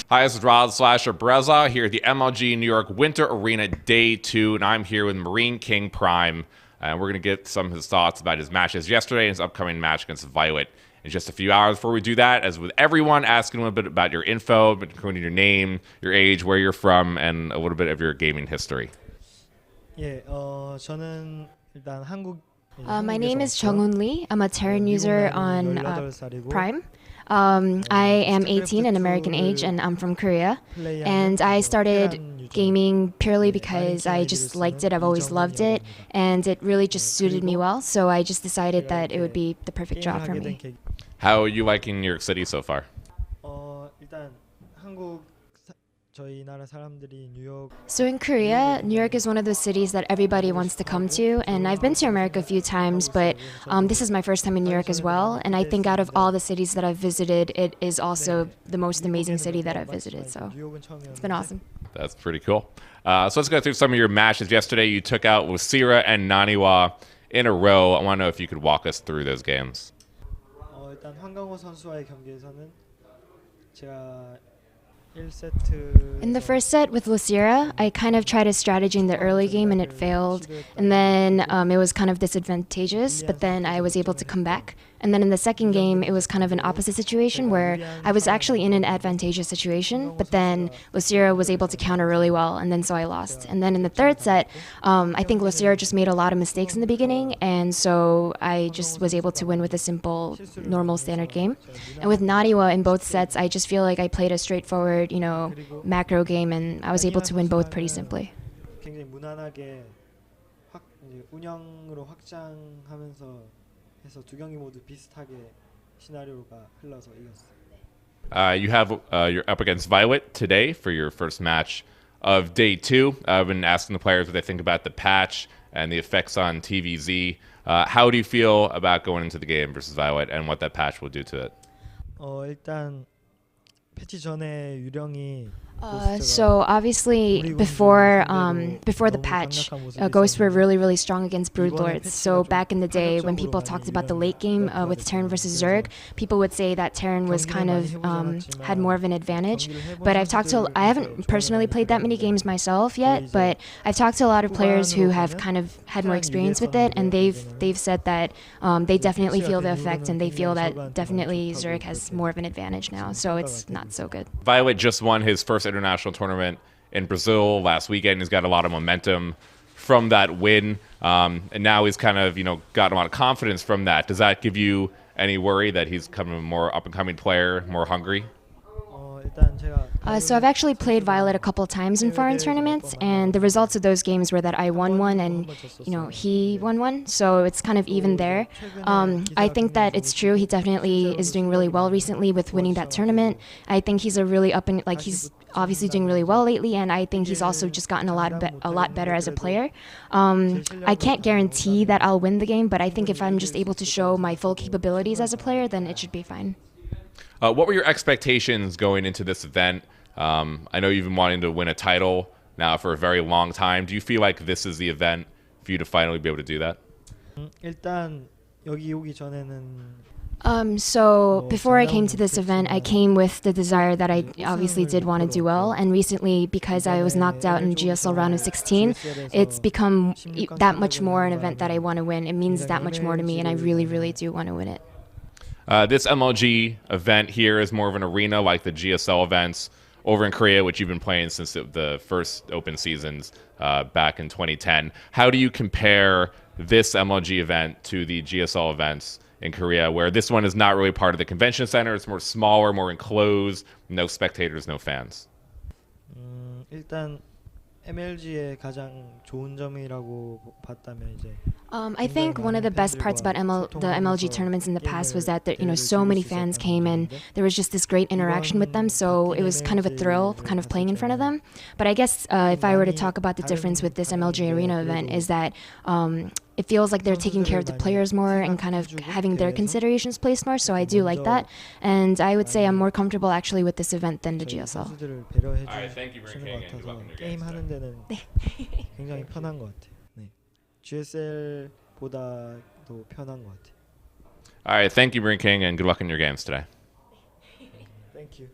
Hi, this is Rod Slasher Breslau here at the MLG New York Winter Arena Day 2, and I'm here with MarineKing Prime, and we're going to get some of his thoughts about his matches yesterday and his upcoming match against Violet in just a few hours. Before we do that, as with everyone, asking a little bit about your info, including your name, your age, where you're from, and a little bit of your gaming history. 예, 저는 일단 한국 My name is Jung Lee. I'm a Terran user on Prime. I am 18 and American age, and I'm from Korea. And I started gaming purely because I just liked it. I've always loved it, and it really just suited me well. So I just decided that it would be the perfect job for me. How are you liking New York City so far? 일단 한국 저희 나라 사람들이 뉴욕 So in Korea, New York is one of those cities that everybody wants to come to, and I've been to America a few times, but this is my first time in New York as well, and I think out of all the cities that I've visited, it is also the most amazing city that I've visited, so it's been awesome. That's pretty cool. So let's go through some of your matches. Yesterday, you took out Lucira and Naniwa in a row. I want to know if you could walk us through those games. 일단 황강호 선수와의 경기에서는 제가 In the first set with Lucira, I kind of tried a strategy in the early game and it failed. And then it was kind of disadvantageous, but then I was able to come back. And then in the second game, it was kind of an opposite situation where I was actually in an advantageous situation, but then Lucira was able to counter really well, and then so I lost. And then in the third set, I think Lucira just made a lot of mistakes in the beginning, and so I just was able to win with a simple, normal standard game. And with Naniwa in both sets, I just feel like I played a straightforward, macro game, and I was able to win both pretty simply. 굉장히 무난하게 운영으로 확장하면서 해서 두 경기 모두 비슷하게 시나리오가 흘러서 이겼어요. You're up against Violet today for your first match of day 2. I've been asking the players what they think about the patch and the effects on TVZ. How do you feel about going into the game versus Violet and what that patch will do to it? 일단 패치 전에 유령이 So obviously before the patch, Ghosts were really strong against Broodlords. So back in the day when people talked about the late game with Terran versus Zerg, people would say that Terran was kind of had more of an advantage. But I haven't personally played that many games myself yet, but I've talked to a lot of players who have kind of had more experience with it, and they've said that they definitely feel the effect, and they feel that definitely Zerg has more of an advantage now. So it's not so good. Violet just won his first international tournament in Brazil last weekend. He's got a lot of momentum from that win, and now he's kind of got a lot of confidence from that. Does that give you any worry that he's kind of a more up-and-coming player, more hungry? So I've actually played Violet a couple of times in foreign tournaments, and the results of those games were that I won one and he won one, so it's kind of even there. I think that it's true. He definitely is doing really well recently with winning that tournament. I think he's he's obviously doing really well lately, and I think he's also just gotten a lot better as a player. I can't guarantee that I'll win the game, but I think if I'm just able to show my full capabilities as a player, then it should be fine. What were your expectations going into this event? I know you've been wanting to win a title now for a very long time. Do you feel like this is the event for you to finally be able to do that? 일단 여기 오기 전에는 So before I came to this event, I came with the desire that I obviously did want to do well, and recently, because I was knocked out in GSL round of 16, it's become that much more an event that I want to win. It means that much more to me, and I really do want to win it. This MLG event here is more of an arena like the GSL events over in Korea, which you've been playing since the first open seasons back in 2010. How do you compare this MLG event to the GSL events in Korea, where this one is not really part of the convention center? It's more smaller, more enclosed, no spectators, no fans. 일단 MLG의 가장 좋은 점이라고 봤다면 이제 I think one of the best parts about the MLG tournaments in the past was that so many fans came and there was just this great interaction with them, so it was kind of a thrill kind of playing in front of them. But I guess if I were to talk about the difference with this MLG Arena event is that it feels like they're taking care of the players more and kind of having their considerations placed more, so I do like that. And I would say I'm more comfortable actually with this event than the GSL. Alright, thank you, MarineKing, and good luck in your games. 게임 하는 데는 굉장히 편한 것 같아요. 네. GSL보다도 편한 것 같아요. Alright, thank you, MarineKing, and good luck in your games today. Thank you.